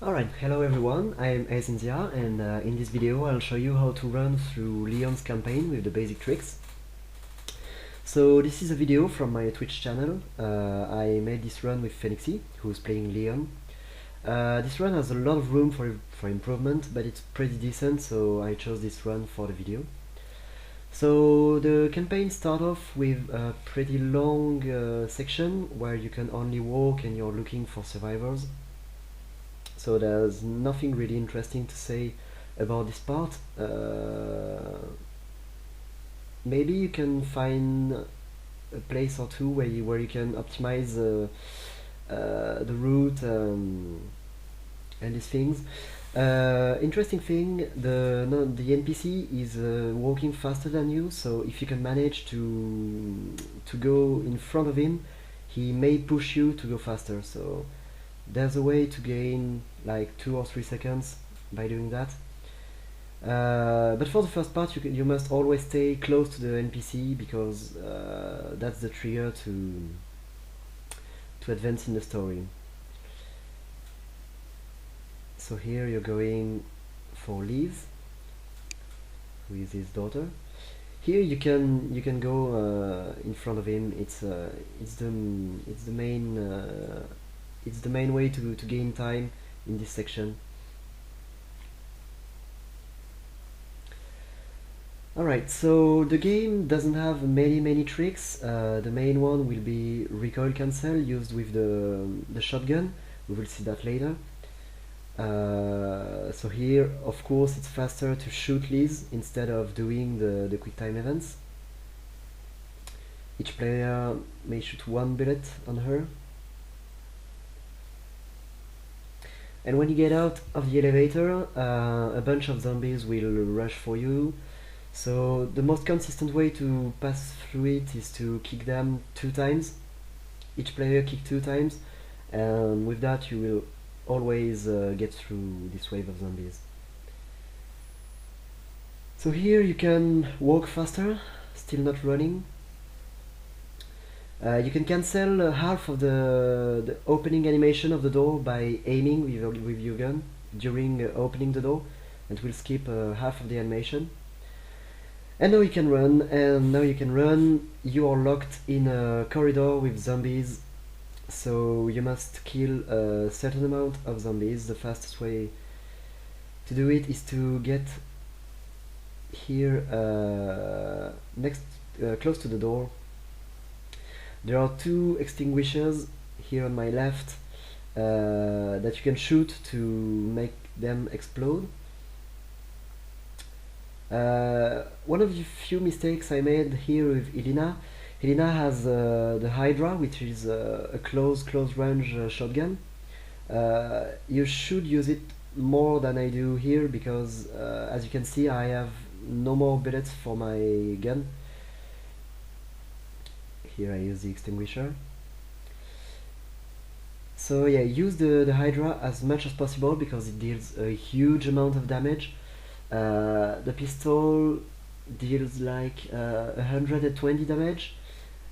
Alright, hello everyone, I am Eisensia and in this video I'll show you how to run through Leon's campaign with the basic tricks. So this is a video from my Twitch channel. I made this run with Phoenixy, who's playing Leon. This run has a lot of room for improvement, but it's pretty decent, so I chose this run for the video. So the campaign starts off with a pretty long section where you can only walk and you're looking for survivors. So there's nothing really interesting to say about this part. Maybe you can find a place or two where you can optimize the route and these things. Interesting thing, the NPC is walking faster than you, so if you can manage to go in front of him, he may push you to go faster. So there's a way to gain like 2 or 3 seconds by doing that. But for the first part you must always stay close to the NPC because that's the trigger to advance in the story. So here you're going for Liz, who is his daughter. Here you can go in front of him. It's the main way to gain time in this section. Alright, so the game doesn't have many tricks. The main one will be recoil cancel used with the shotgun. We will see that later. So here, of course, it's faster to shoot Liz instead of doing the quick time events. Each player may shoot 1 bullet on her. And when you get out of the elevator, a bunch of zombies will rush for you. So the most consistent way to pass through it is to kick them 2 times. Each player kick 2 times, and with that you will always get through this wave of zombies. So here you can walk faster, still not running. You can cancel half of the opening animation of the door by aiming with your gun during opening the door, and will skip half of the animation. And now you can run, you are locked in a corridor with zombies, so you must kill a certain amount of zombies. The fastest way to do it is to get here close to the door. There are 2 extinguishers here on my left that you can shoot to make them explode. One of the few mistakes I made here with Elena has the Hydra, which is a close range shotgun. You should use it more than I do here because as you can see I have no more bullets for my gun. Here I use the extinguisher. So yeah, use the Hydra as much as possible because it deals a huge amount of damage. The pistol deals like 120 damage,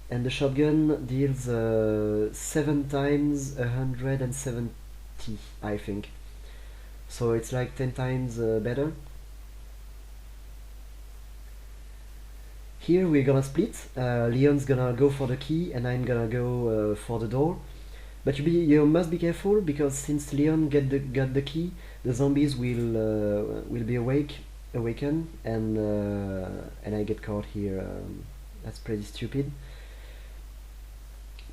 and the shotgun deals 7 times 170, I think. So it's like 10 times better. Here we're gonna split. Leon's gonna go for the key and I'm gonna go for the door. But you must be careful because since Leon got the key, the zombies will be awakened, and I get caught here. That's pretty stupid.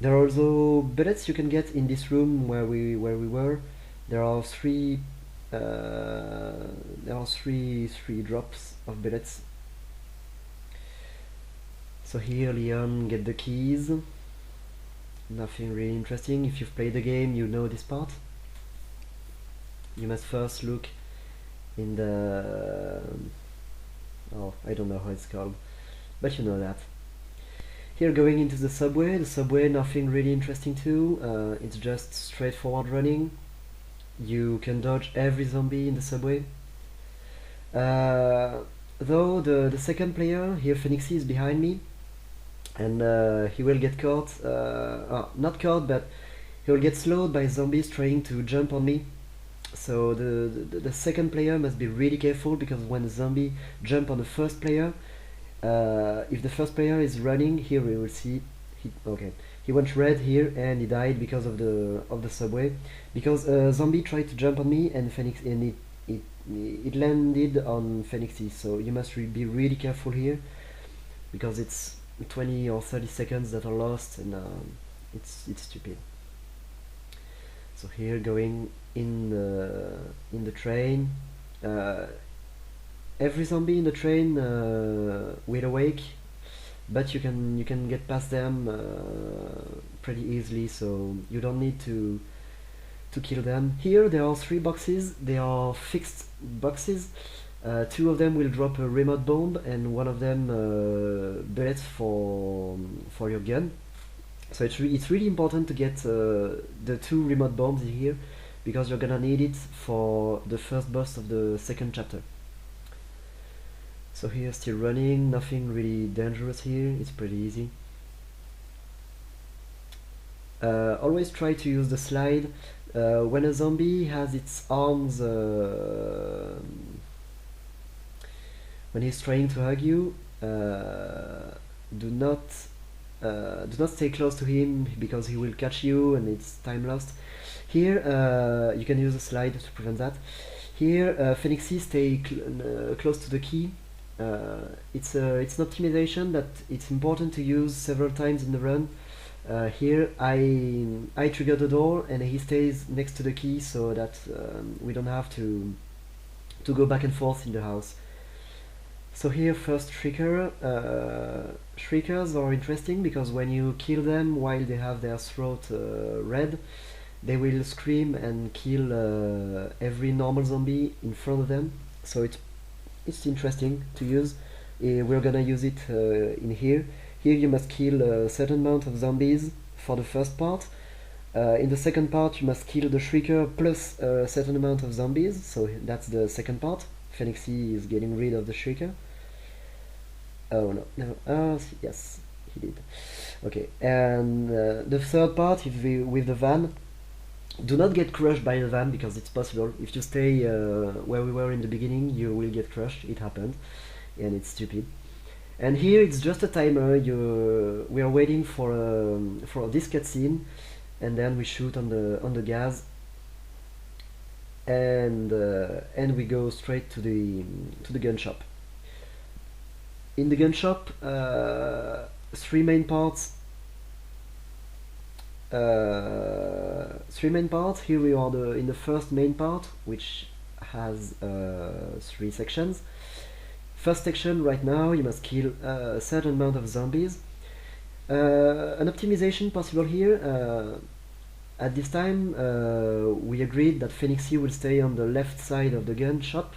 There are also bullets you can get in this room where we were. There are three drops of bullets. So here Leon get the keys. Nothing really interesting. If you've played the game, you know this part. You must first look in the... oh, I don't know how it's called, but you know that. Here going into the subway, nothing really interesting too. It's just straightforward running. You can dodge every zombie in the subway. Though the second player, here Phoenixy, is behind me, and he will get caught, not caught, but he will get slowed by zombies trying to jump on me. So the second player must be really careful, because when the zombie jump on the first player, if the first player is running, here we will see he went red here and he died because of the subway, because a zombie tried to jump on me and Phoenix, and it landed on Phoenixy. So you must be really careful here, because it's 20 or 30 seconds that are lost, and it's stupid. So here, going in the train, every zombie in the train will awake, but you can get past them pretty easily, so you don't need to kill them. Here there are 3 boxes. They are fixed boxes. 2 of them will drop a remote bomb, and 1 of them bullets for your gun. So it's really important to get the 2 remote bombs here, because you're gonna need it for the first boss of the second chapter. So here, still running, nothing really dangerous here, it's pretty easy. Always try to use the slide. When a zombie has its arms, when he's trying to hug you, do not stay close to him, because he will catch you and it's time lost. Here you can use a slide to prevent that. Here Phoenixy, stay close to the key. It's an optimization that it's important to use several times in the run. Here I trigger the door and he stays next to the key, so that we don't have to go back and forth in the house. So here, first Shrieker. Shriekers are interesting, because when you kill them while they have their throat red, they will scream and kill every normal zombie in front of them. So it's interesting to use. We're gonna use it in here. Here you must kill a certain amount of zombies for the first part. In the second part you must kill the Shrieker plus a certain amount of zombies, so that's the second part. Phoenixy is getting rid of the Shrieker. Oh no, yes, he did. Okay, and the third part is with the van. Do not get crushed by the van, because it's possible. If you stay where we were in the beginning, you will get crushed. It happened, and it's stupid. And here it's just a timer. We are waiting for this cutscene, and then we shoot on the gas, and we go straight to the gun shop. In the gun shop, 3 main parts. 3 main parts. Here we are in the first main part, which has 3 sections. First section, right now you must kill a certain amount of zombies. An optimization possible here. At this time we agreed that Phoenixy will stay on the left side of the gun shop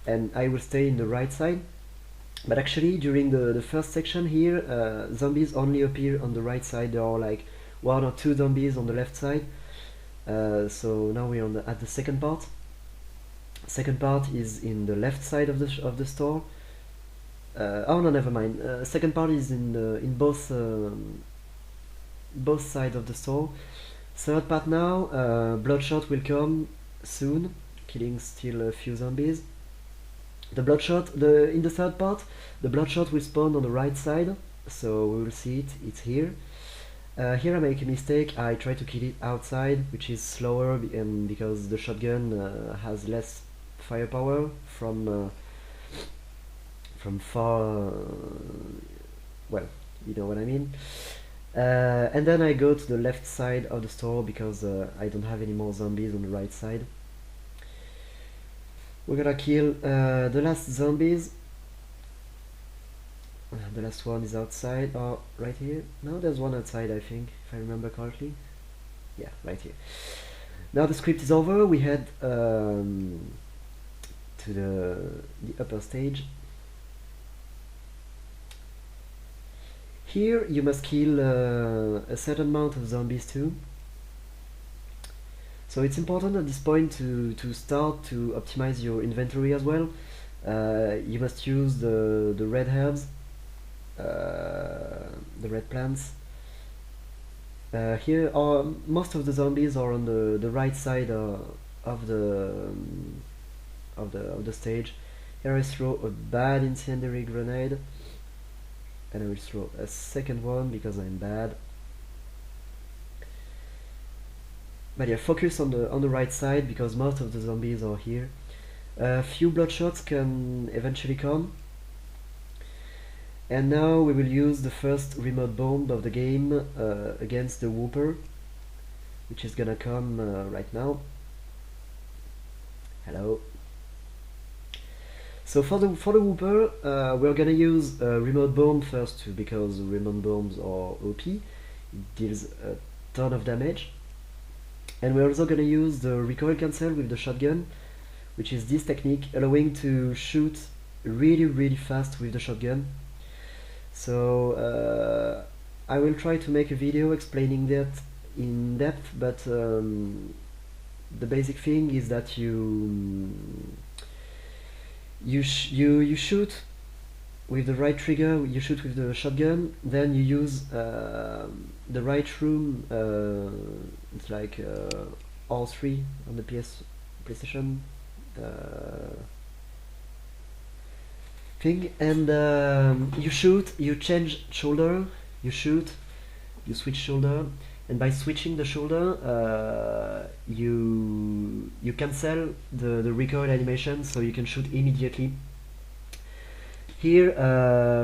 and I will stay in the right side. But actually, during the first section here, zombies only appear on the right side. There are like 1 or 2 zombies on the left side. So now we're at the second part. Second part is in the left side of the store. Oh no, never mind. Second part is in both sides of the store. Third part now, Bloodshot will come soon, killing still a few zombies. The Bloodshot, in the third part, the Bloodshot will spawn on the right side, so we will see it. It's here. Here I make a mistake. I try to kill it outside, which is slower, because the shotgun has less firepower from far. Well, you know what I mean. And then I go to the left side of the store, because I don't have any more zombies on the right side. We're gonna kill the last zombies. The last one is outside. Oh, right here. No, there's one outside, I think, if I remember correctly. Yeah, right here. Now the script is over. We head to the upper stage. Here you must kill a certain amount of zombies too. So it's important at this point to start to optimize your inventory as well. You must use the red herbs, the red plants. Here are most of the zombies are on the right side of the stage. Here I throw a bad incendiary grenade, and I will throw a second one because I'm bad. But yeah, focus on the right side because most of the zombies are here. A few bloodshots can eventually come. And now we will use the first remote bomb of the game against the Whooper, which is gonna come right now. Hello. So for the Whooper, we're gonna use a remote bomb first too, because remote bombs are OP. It deals a ton of damage. And we're also gonna use the recoil cancel with the shotgun, which is this technique allowing to shoot really fast with the shotgun. So I will try to make a video explaining that in depth, but the basic thing is that you shoot with the right trigger, you shoot with the shotgun, then you use the right room, it's like R3 on the PlayStation thing, and you shoot, you change shoulder, you shoot, you switch shoulder, and by switching the shoulder you cancel the recoil animation, so you can shoot immediately. Here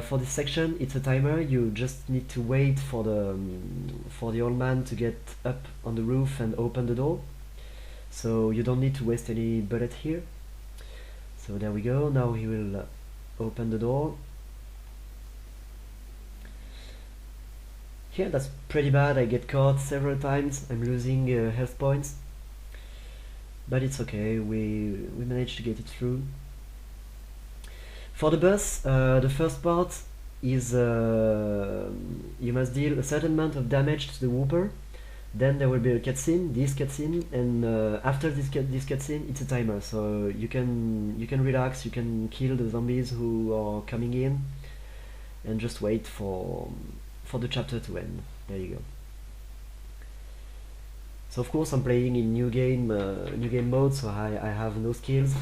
for this section it's a timer. You just need to wait for the old man to get up on the roof and open the door, so you don't need to waste any bullet here. So there we go, now he will open the door. Here that's pretty bad, I get caught several times, I'm losing health points, but it's okay, we managed to get it through. For the boss, the first part is you must deal a certain amount of damage to the Whooper, then there will be a cutscene, this cutscene, and after this cutscene it's a timer, so you can relax, you can kill the zombies who are coming in, and just wait for the chapter to end. There you go. So of course I'm playing in new game mode, so I have no skills.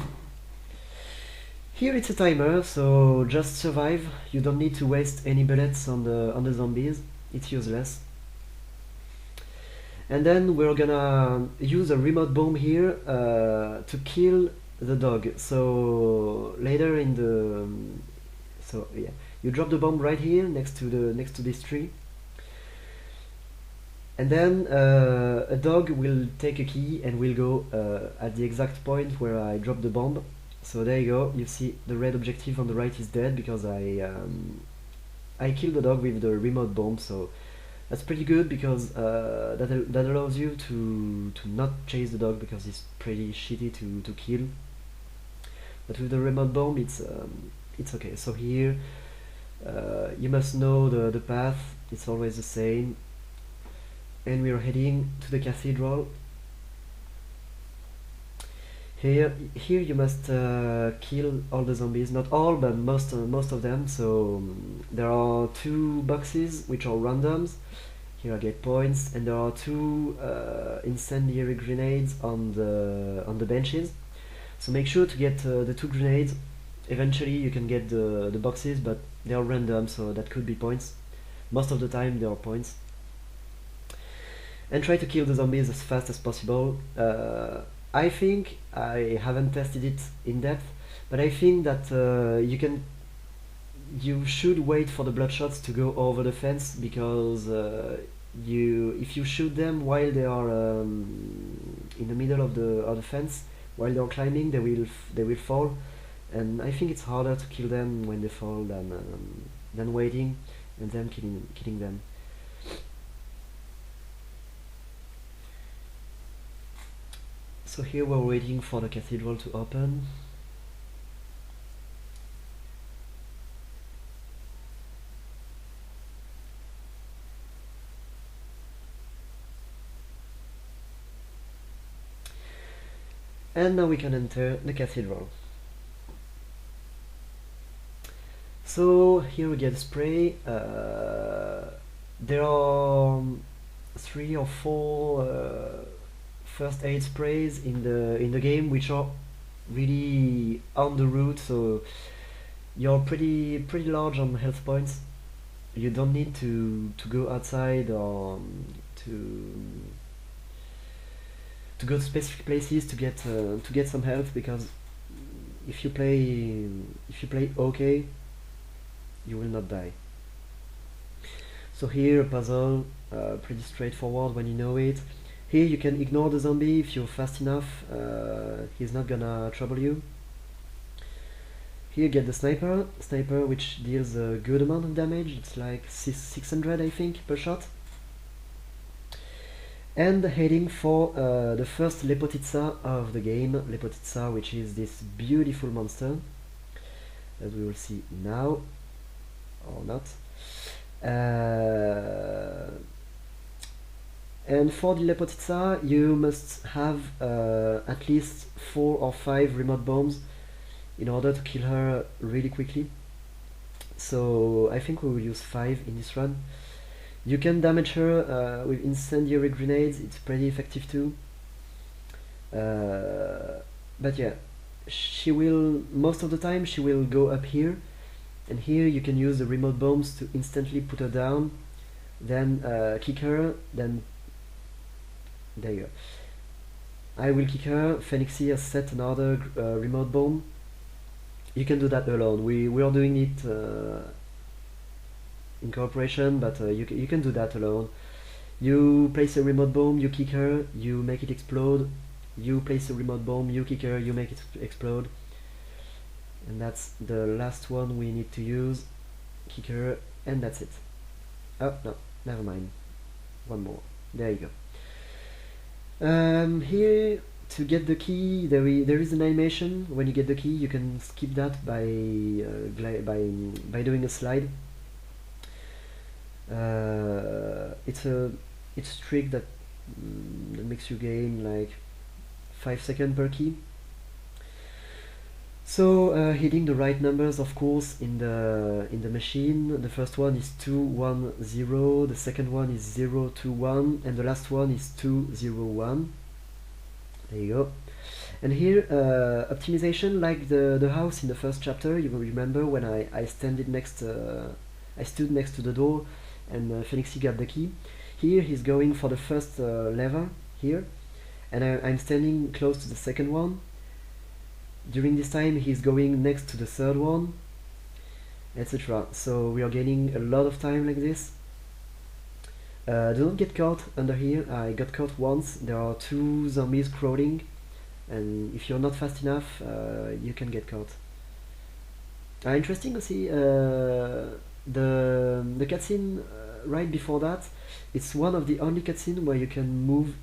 Here it's a timer, so just survive. You don't need to waste any bullets on the zombies. It's useless. And then we're gonna use a remote bomb here to kill the dog. So later in the yeah, you drop the bomb right here next to this tree, and then a dog will take a key and will go at the exact point where I drop the bomb. So there you go, you see the red objective on the right is dead because I killed the dog with the remote bomb, so that's pretty good because that allows you to not chase the dog because it's pretty shitty to kill. But with the remote bomb it's okay. So here you must know the path, it's always the same, and we are heading to the cathedral. Here you must kill all the zombies, not all, but most of them. So there are 2 boxes which are randoms. Here I get points, and there are 2 incendiary grenades on the benches. So make sure to get the 2 grenades. Eventually you can get the boxes, but they are random, so that could be points. Most of the time they are points. And try to kill the zombies as fast as possible. I think, I haven't tested it in depth, but I think that you should wait for the bloodshots to go over the fence, because if you shoot them while they are in the middle of the fence, while they are climbing, they will fall, and I think it's harder to kill them when they fall than waiting and then killing them. So here we're waiting for the cathedral to open. And now we can enter the cathedral. So here we get spray. There are 3 or 4 first aid sprays in the game, which are really on the route, so you're pretty large on health points. You don't need to go outside or to go to specific places to get some health, because if you play okay, you will not die. So here a puzzle, pretty straightforward when you know it. Here you can ignore the zombie if you're fast enough. He's not gonna trouble you. Here get the sniper, which deals a good amount of damage. It's like 600 I think per shot. And heading for the first Lepotitsa of the game, Lepotitsa, which is this beautiful monster that we will see now, or not. And for the Lepotitsa you must have at least 4 or 5 remote bombs in order to kill her really quickly. So I think we will use 5 in this run. You can damage her with incendiary grenades, it's pretty effective too. But yeah, she will, most of the time she will go up here, and here you can use the remote bombs to instantly put her down, then kick her, then there you go. I will kick her. Phoenixy has set another remote bomb. You can do that alone. We are doing it in cooperation, but you can do that alone. You place a remote bomb, you kick her, you make it explode. You place a remote bomb, you kick her, you make it explode. And that's the last one we need to use. Kick her, and that's it. Oh no, never mind. One more. There you go. Here, to get the key, there is an animation. When you get the key, you can skip that by doing a slide. It's a trick that makes you gain like 5 seconds per key. So hitting the right numbers, of course, in the machine. The first one is 210, the second one is 021, and the last one is 201. There you go. And here optimization, like the house in the first chapter. You will remember when I stood next to the door, and Phoenixy got the key. Here he's going for the first lever here, and I'm standing close to the second one. During this time he's going next to the third one, etc. So we are gaining a lot of time like this. Do not get caught under here. I got caught once. There are 2 zombies crawling, and if you're not fast enough, you can get caught. Interesting to see the cutscene right before that. It's one of the only cutscenes where you can move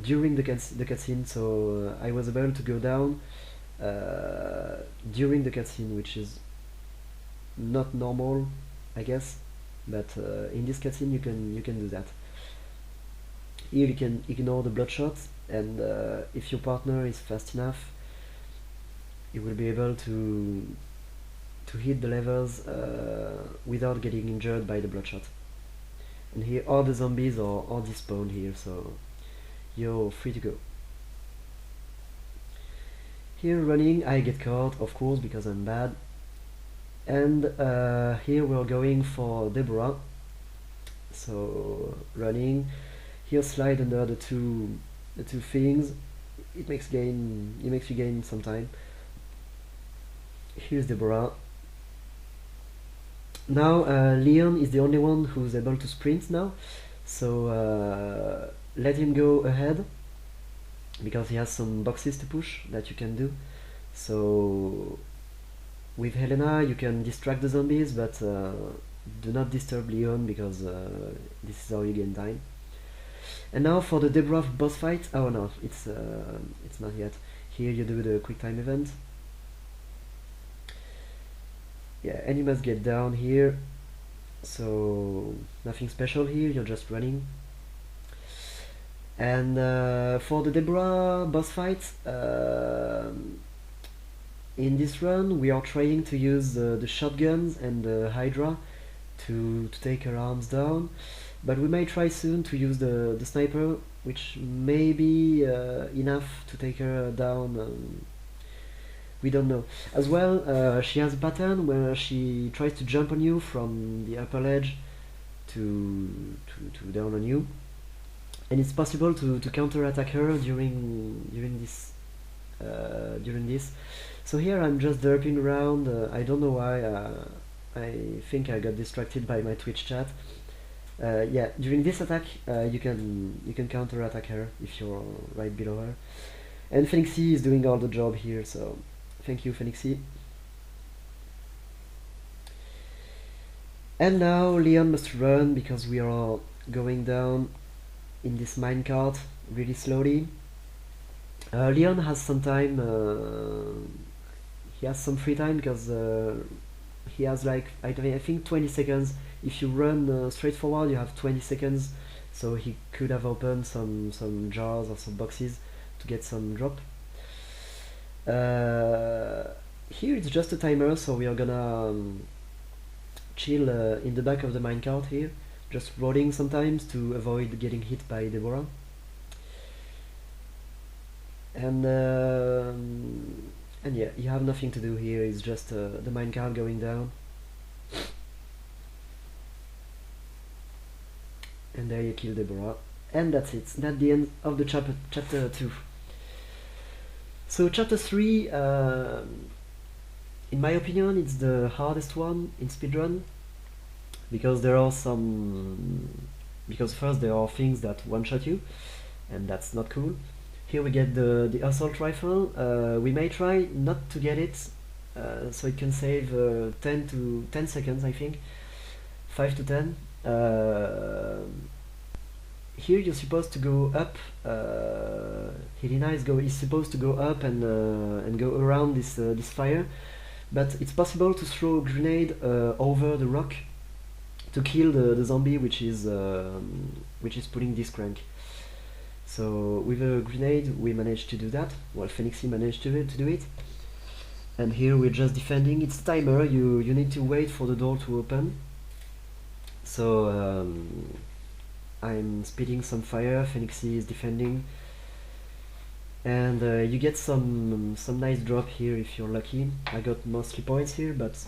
during the cutscene, so I was able to go down during the cutscene, which is not normal, I guess, but in this cutscene you can do that. Here you can ignore the bloodshot, and if your partner is fast enough, you will be able to hit the levels without getting injured by the bloodshot. And here all the zombies are despawned here, so you're free to go. Here running, I get caught, of course, because I'm bad. And here we're going for Deborah. So running, here slide under the two things. It makes you gain some time. Here's Deborah. Now Leon is the only one who's able to sprint now, so let him go ahead, because he has some boxes to push that you can do. So with Helena you can distract the zombies, but do not disturb Leon, because this is how you gain time. And now for the Deborah boss fight. Oh no, it's not yet. Here you do the quick time event. Yeah, and you must get down here, so nothing special here, you're just running. And for the Deborah boss fight, in this run we are trying to use the shotguns and the Hydra to take her arms down, but we may try soon to use the sniper, which may be enough to take her down. We don't know. As well, she has a pattern where she tries to jump on you from the upper ledge to down on you, and it's possible to counter-attack her during this. So here I'm just derping around. I don't know why. I think I got distracted by my Twitch chat. Yeah, during this attack, you can counter-attack her if you're right below her. And Phoenixy is doing all the job here, so thank you, Phoenixy. And now Leon must run because we are going down in this minecart really slowly. Leon has some time. He has some free time because he has like I think 20 seconds. If you run straight forward, you have 20 seconds. So he could have opened some jars or some boxes to get some drop. Here it's just a timer, so we are gonna chill in the back of the minecart here, just rolling sometimes to avoid getting hit by Deborah. And yeah, you have nothing to do here. It's just the minecart going down. And there you kill Deborah. And that's it. That's the end of the chapter 2. So chapter 3, in my opinion, it's the hardest one in speedrun, because there are first there are things that one-shot you, and that's not cool. Here we get the assault rifle. We may try not to get it, so it can save 10 seconds, I think, 5 to 10. Here you're supposed to go up. Helena is supposed to go up and go around this fire, but it's possible to throw a grenade over the rock to kill the zombie which is pulling this crank. So with a grenade we managed to do that. Well, Phoenixy managed to do it. And here we're just defending. It's timer. You need to wait for the door to open. So I'm spitting some fire. Phoenixy is defending, and you get some nice drop here if you're lucky. I got mostly points here, but it's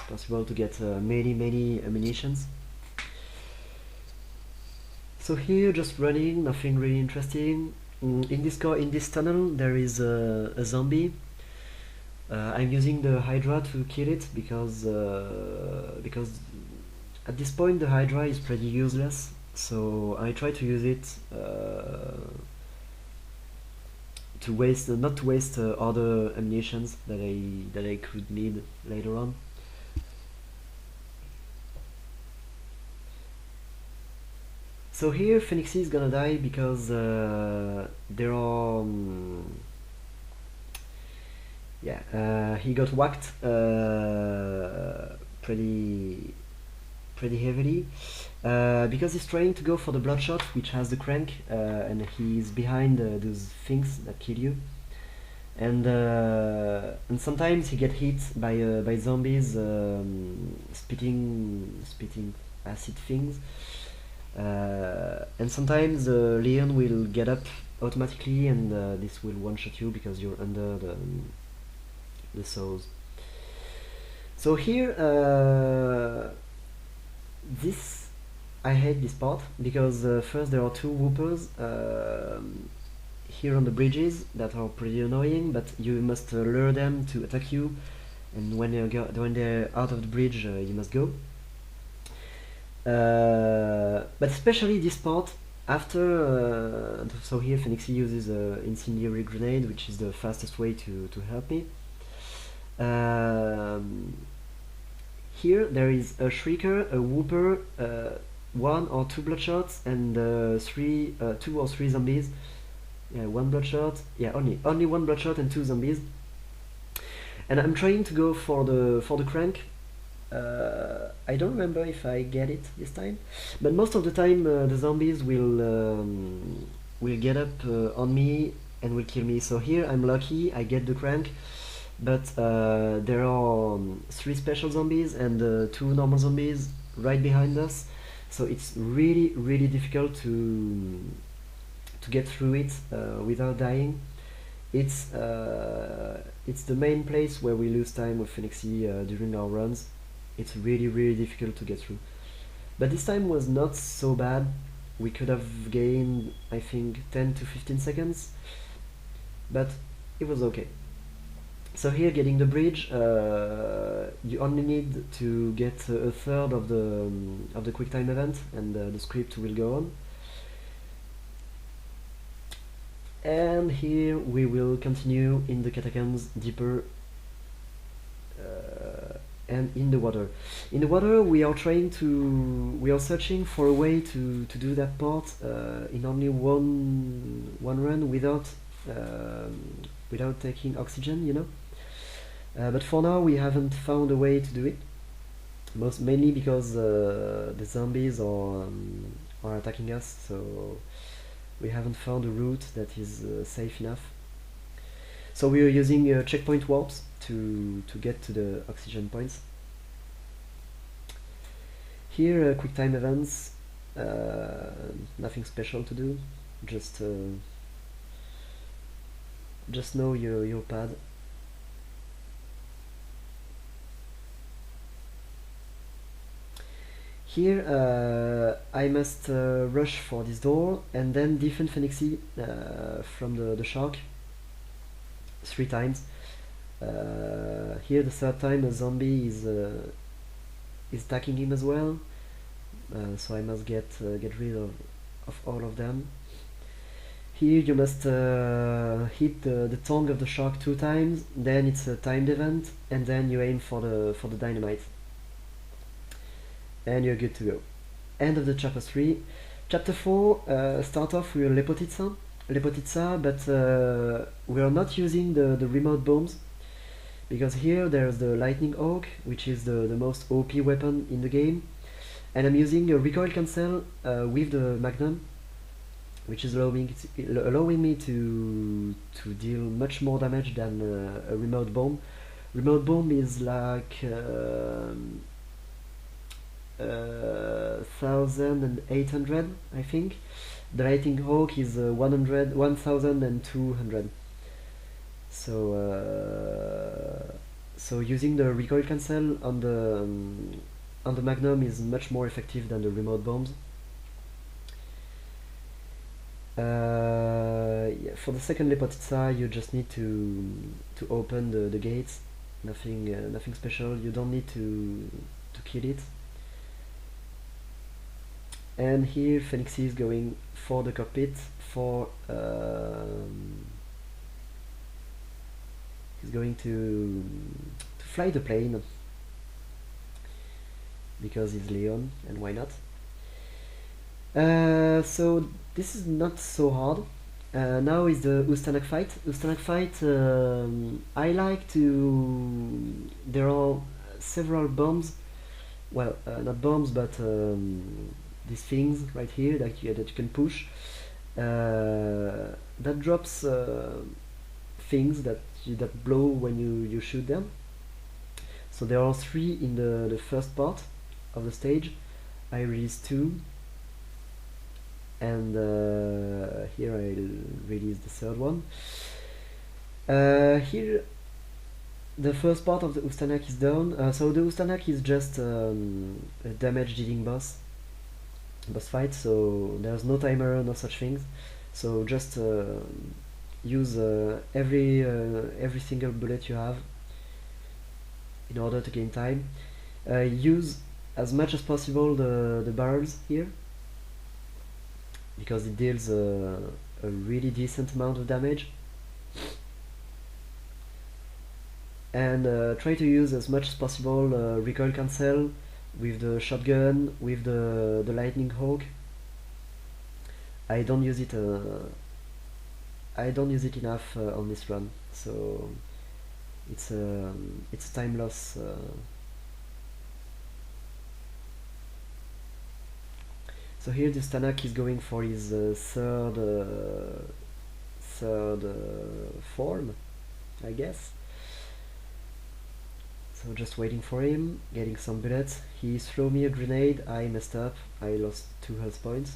possible to get many ammunitions. So here, just running, nothing really interesting. In this tunnel, there is a zombie. I'm using the Hydra to kill it because at this point the Hydra is pretty useless. So I try to use it not to waste other ammunitions that I could need later on. So here Phoenixy is gonna die because there are he got whacked pretty heavily because he's trying to go for the bloodshot, which has the crank, and he's behind those things that kill you, and sometimes he get hit by zombies spitting acid things, and sometimes Leon will get up automatically, and this will one-shot you because you're under the saws. So here I hate this part because first there are two whoopers here on the bridges that are pretty annoying, but you must lure them to attack you, and when they're out of the bridge you must go. But especially this part after, so here Phoenixy uses an incendiary grenade, which is the fastest way to help me. Here there is a shrieker, a whooper, 1 or 2 bloodshots, and 2 or 3 zombies. Yeah, 1 bloodshot. Yeah, only 1 bloodshot and 2 zombies. And I'm trying to go for the crank. I don't remember if I get it this time, but most of the time the zombies will get up on me and will kill me. So here I'm lucky, I get the crank, but there are 3 special zombies and 2 normal zombies right behind us. so it's really difficult to get through it without dying. It's the main place where we lose time with Phoenixy during our runs. It's really difficult to get through. But this time was not so bad. We could have gained, I think, 10 to 15 seconds, but it was okay. So here, getting the bridge, you only need to get a third of the quick time event, and the script will go on. And here we will continue in the catacombs deeper and in the water. In the water, we are searching for a way to do that part in only one run without taking oxygen, you know. But for now, we haven't found a way to do it. Mainly because the zombies are attacking us, so we haven't found a route that is safe enough. So we are using checkpoint warps to get to the oxygen points. Here, quick time events, nothing special to do, just know your pad. Here I must rush for this door and then defend Phoenixy from the shark 3 times. Here the third time a zombie is attacking him as well, so I must get rid of all of them. Here you must hit the tongue of the shark 2 times, then it's a timed event, and then you aim for the dynamite. And you're good to go. End of the chapter 3. Chapter 4 start off with Lepotitsa, but we are not using the remote bombs, because here there's the lightning hawk, which is the most OP weapon in the game, and I'm using a recoil cancel with the magnum, which is allowing me to deal much more damage than a remote bomb. Remote bomb is like 1800, I think. The lightning hawk is 1200. So using the recoil cancel on the magnum is much more effective than the remote bombs. Yeah, for the second Lepotitsa, you just need to open the gates. Nothing special. You don't need to kill it. And here Phoenixy is going for the cockpit he's going to fly the plane, because he's Leon, and why not? So this is not so hard. Now is the Ustanak fight. I like to... There are several bombs. Well, not bombs, but these things right here that you can push. That drops things that blow when you shoot them. So there are 3 in the first part of the stage. I released 2, and here I'll release the third one. Here the first part of the Ustanak is done. So the Ustanak is just a damage dealing boss fight, so there's no timer, no such things. So just use every single bullet you have in order to gain time. Use as much as possible the barrels here, because it deals a really decent amount of damage. And try to use as much as possible recoil cancel with the shotgun, with the lightning hawk. I don't use it enough on this run, so it's time loss. So here the Stanak is going for his third form, I guess. So just waiting for him, getting some bullets. He threw me a grenade, I messed up, I lost 2 health points.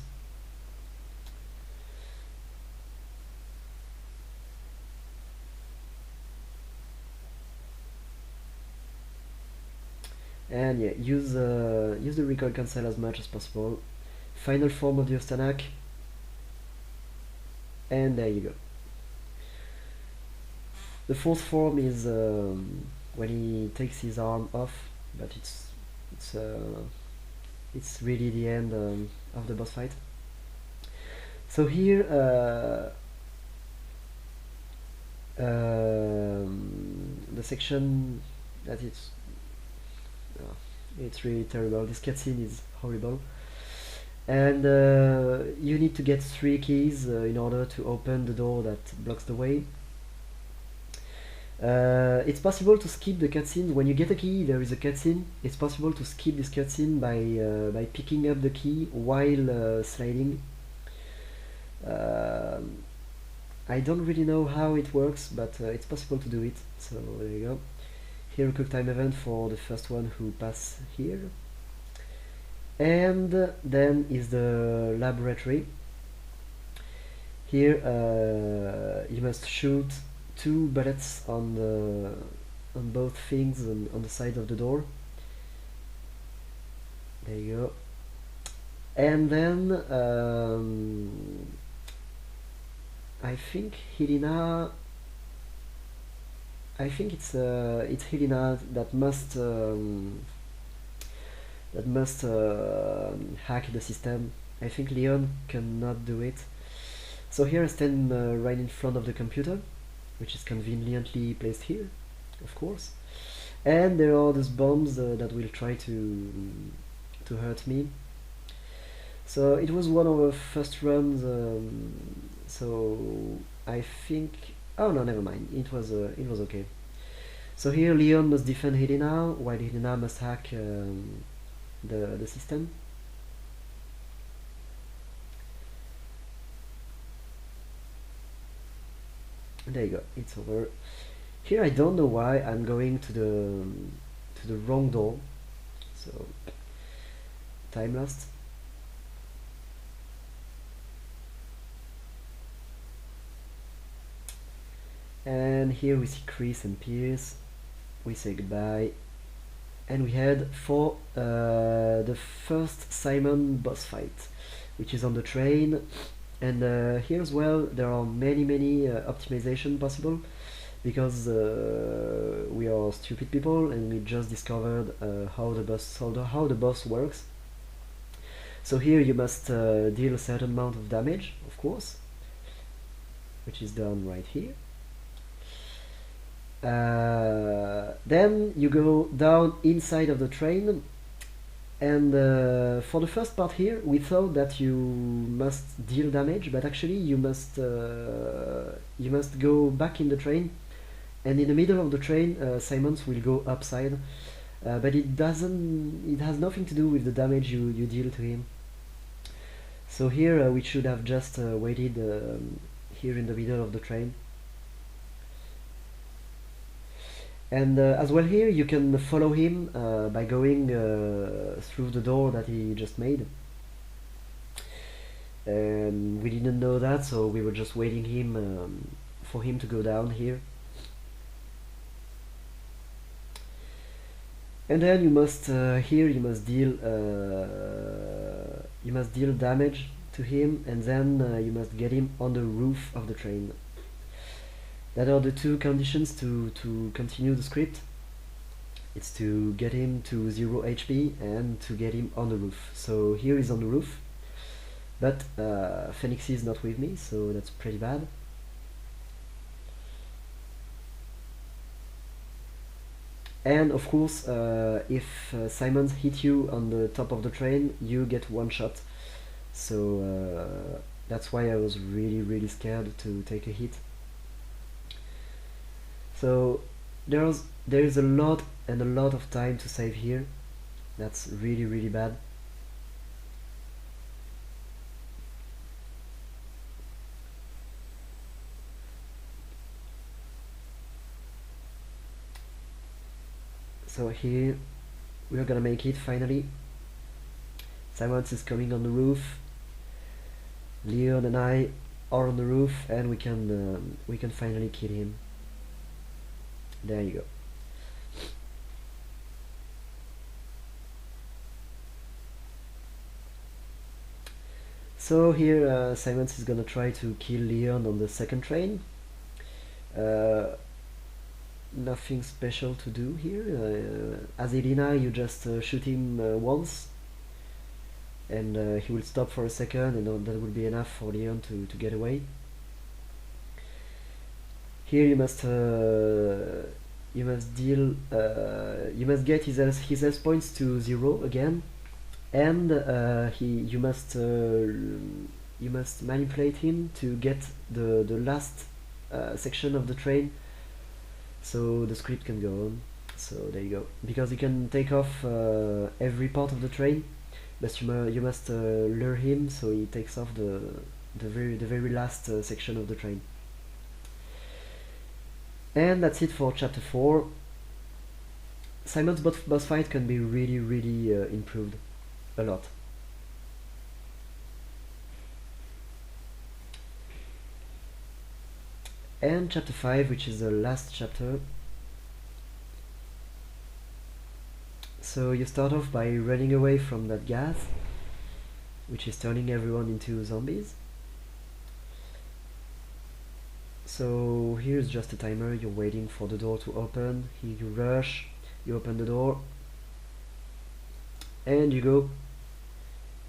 And yeah, use the recoil cancel as much as possible. Final form of the Ostanak, and there you go. The fourth form is when he takes his arm off, but it's really the end of the boss fight. So here the section that it's really terrible. This cutscene is horrible, and you need to get 3 keys in order to open the door that blocks the way. It's possible to skip the cutscene. When you get a key, there is a cutscene. It's possible to skip this cutscene by picking up the key while sliding. I don't really know how it works, but it's possible to do it. So there you go. Here a quick time event for the first one who pass here. And then is the laboratory. Here you must shoot 2 bullets on both things on the side of the door. There you go. And then I think Helena. I think it's Helena that must hack the system. I think Leon cannot do it. So here I stand right in front of the computer, which is conveniently placed here, of course. And there are these bombs that will try to hurt me. So it was one of our first runs. So I think. Oh no, never mind. It was okay. So here Leon must defend Helena, while Helena must hack the system. There you go. It's over. Here I don't know why I'm going to the wrong door. So time lost. And here we see Chris and Pierce. We say goodbye, and we head for the first Simon boss fight, which is on the train. And here as well there are many optimization possible, because we are stupid people and we just discovered how the boss works. So here you must deal a certain amount of damage, of course, which is done right here. Then you go down inside of the train, and for the first part here we thought that you must deal damage, but actually you must go back in the train, and in the middle of the train Simons will go upside, but it has nothing to do with the damage you deal to him. So here we should have just waited here in the middle of the train. And as well here you can follow him by going through the door that he just made. And we didn't know that, so we were just waiting for him to go down here. And then you must here you must deal damage to him, and then you must get him on the roof of the train. That are the 2 conditions to continue the script. It's to get him to 0 HP and to get him on the roof. So here he's on the roof, but Phoenix is not with me, so that's pretty bad. And of course, if Simons hit you on the top of the train, you get 1 shot. So that's why I was really scared to take a hit. So there is a lot of time to save here. That's really bad. So here we are gonna make it finally. Simons is coming on the roof. Leon and I are on the roof, and we can finally kill him. There you go. So here Simons is gonna try to kill Leon on the second train. Nothing special to do here. As Elena, you just shoot him once, and he will stop for a second, and that will be enough for Leon to get away. Here you must get his health points to 0 again, and you must manipulate him to get the last section of the train, so the script can go on. So there you go. Because you can take off every part of the train, but you must lure him so he takes off the very last section of the train. And that's it for chapter 4. Simon's boss fight can be really improved a lot. And chapter 5, which is the last chapter. So you start off by running away from that gas, which is turning everyone into zombies. So here's just a timer, you're waiting for the door to open. Here you rush, you open the door, and you go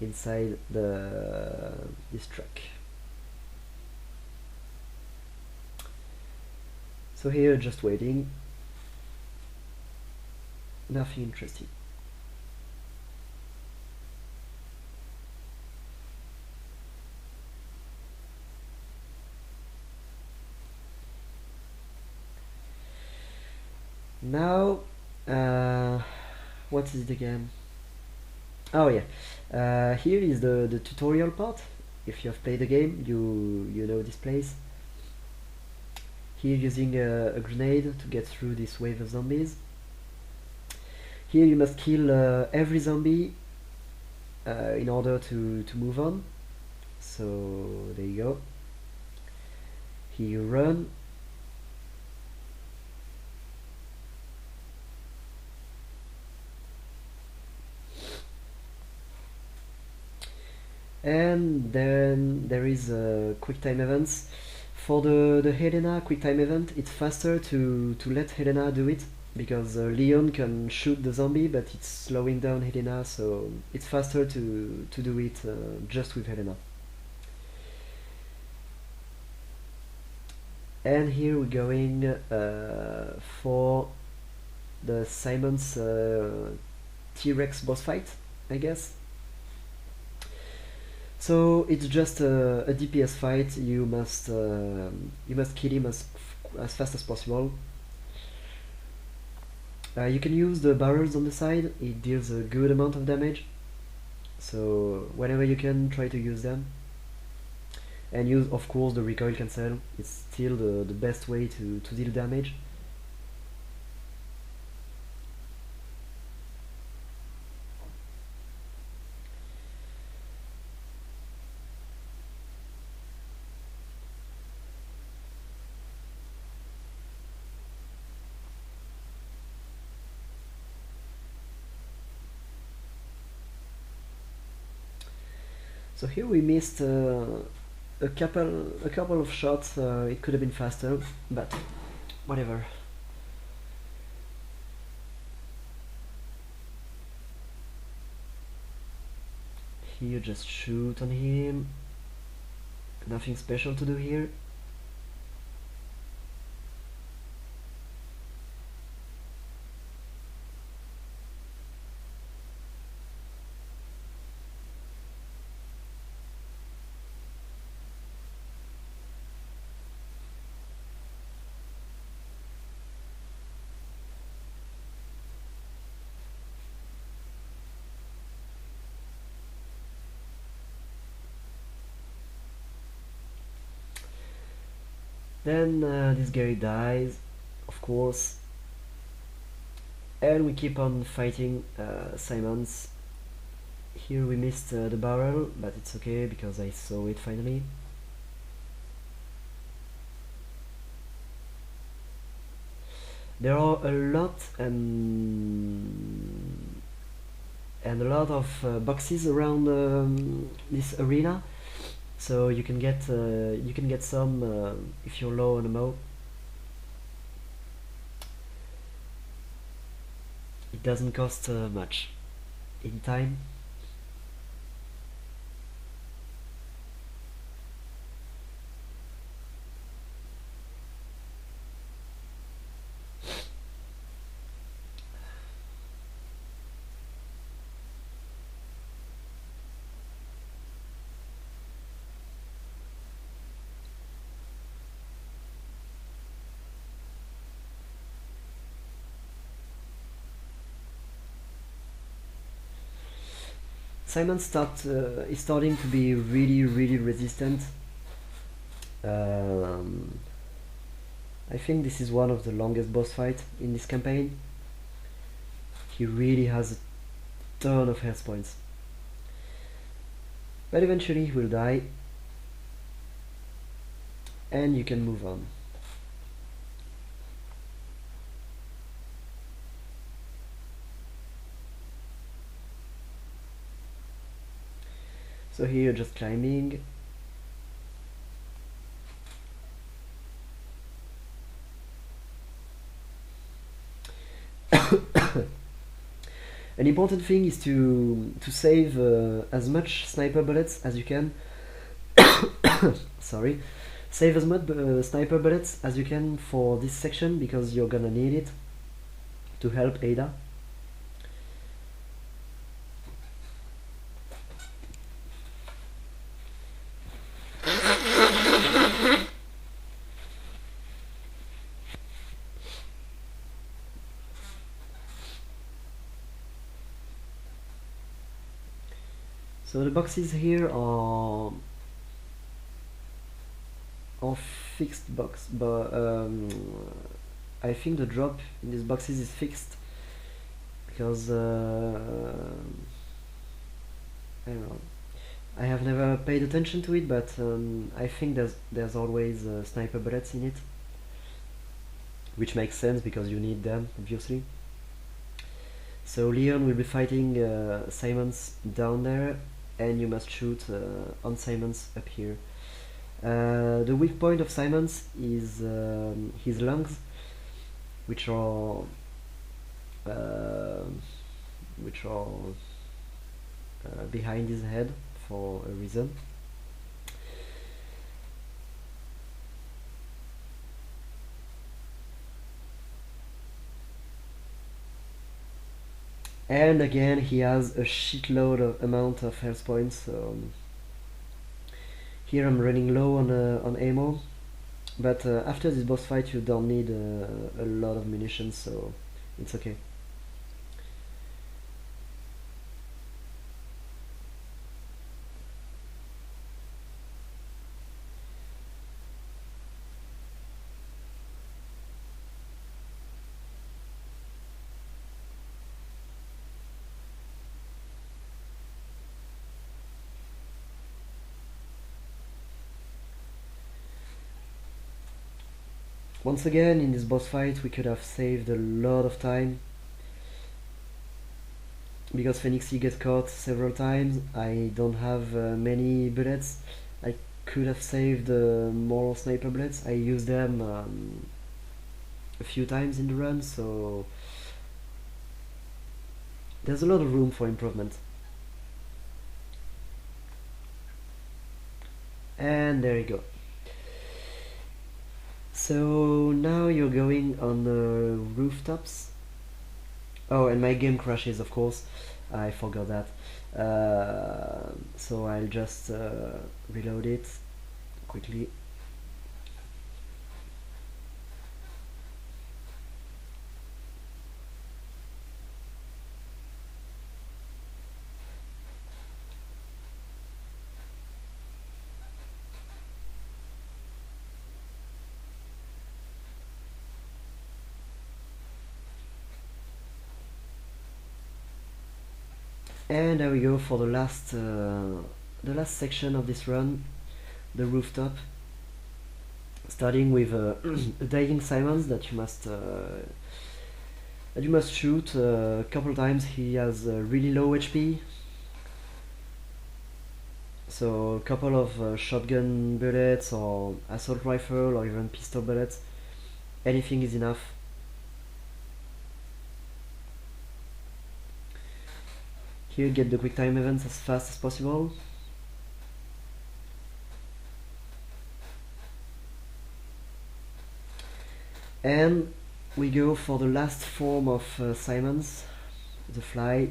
inside this truck. So here, just waiting. Nothing interesting. Now, what is it again? Oh yeah, here is the tutorial part. If you have played the game, you know this place. Here, using a grenade to get through this wave of zombies. Here you must kill every zombie in order to move on. So there you go. Here you run. And then there is quick time events. For the Helena quick time event, it's faster to let Helena do it, because Leon can shoot the zombie, but it's slowing down Helena, so it's faster to do it just with Helena. And here we're going for the Simon's T-Rex boss fight, I guess. So it's just a DPS fight. You must kill him as fast as possible. You can use the barrels on the side. It deals a good amount of damage, so whenever you can, try to use them. And use, of course, the recoil cancel. It's still the best way to deal damage. So here we missed a couple of shots. It could have been faster, but whatever. Here, just shoot on him. Nothing special to do here. Then this guy dies, of course, And we keep on fighting Simons. Here we missed the barrel, but it's okay because I saw it finally. There are a lot and a lot of boxes around this arena, so you can get some if you're low on ammo. It doesn't cost much in time. Simon is starting to be really resistant. I think this is one of the longest boss fights in this campaign. He really has a ton of health points. But eventually he will die. And you can move on. So here you're just climbing. An important thing is to save as much sniper bullets as you can. Sorry. Save as much sniper bullets as you can for this section because you're gonna need it to help Ada. So the boxes here are fixed box, but I think the drop in these boxes is fixed because I don't know. I have never paid attention to it, but I think there's always sniper bullets in it, which makes sense because you need them, obviously. So Leon will be fighting Simons down there, and you must shoot on Simons up here. The weak point of Simons is his lungs, which are behind his head for a reason. And again, he has a shitload of amount of health points. So here I'm running low on ammo, but after this boss fight you don't need a lot of munitions, so it's okay. Once again, in this boss fight we could have saved a lot of time because Phoenixy gets caught several times. I don't have many bullets. I could have saved more sniper bullets. I used them a few times in the run, so there's a lot of room for improvement. And there you go. So now you're going on the rooftops. Oh, and my game crashes, of course. I forgot that. So I'll just reload it quickly. And there we go for the last section of this run, the rooftop. Starting with a dying Simons that you must shoot a couple times. He has really low HP, so a couple of shotgun bullets or assault rifle or even pistol bullets, anything is enough. Here, get the quick time events as fast as possible. And we go for the last form of Simons, the fly.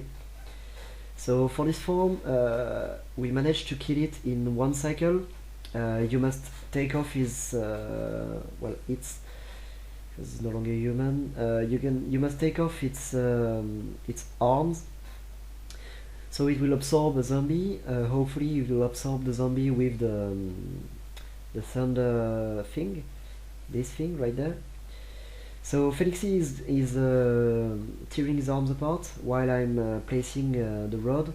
So for this form, we managed to kill it in one cycle. You must take off his it's because it's no longer human. You must take off its arms, so it will absorb a zombie. Hopefully, it will absorb the zombie with the thunder thing, this thing right there. So Felixi is tearing his arms apart while I'm placing the rod,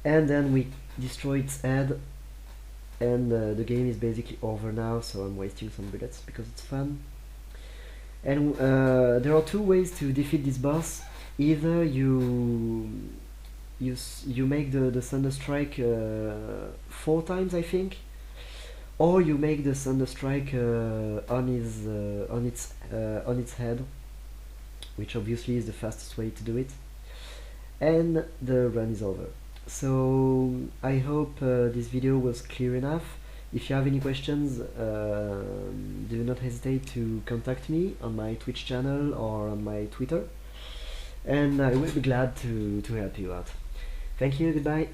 and then we destroy its head, and the game is basically over now. So I'm wasting some bullets because it's fun. And there are two ways to defeat this boss. Either you make the thunder strike 4 times, I think, or you make the thunder strike on its head, which obviously is the fastest way to do it, and the run is over. So I hope this video was clear enough. If you have any questions, do not hesitate to contact me on my Twitch channel or on my Twitter, and I will be glad to help you out. Thank you, goodbye.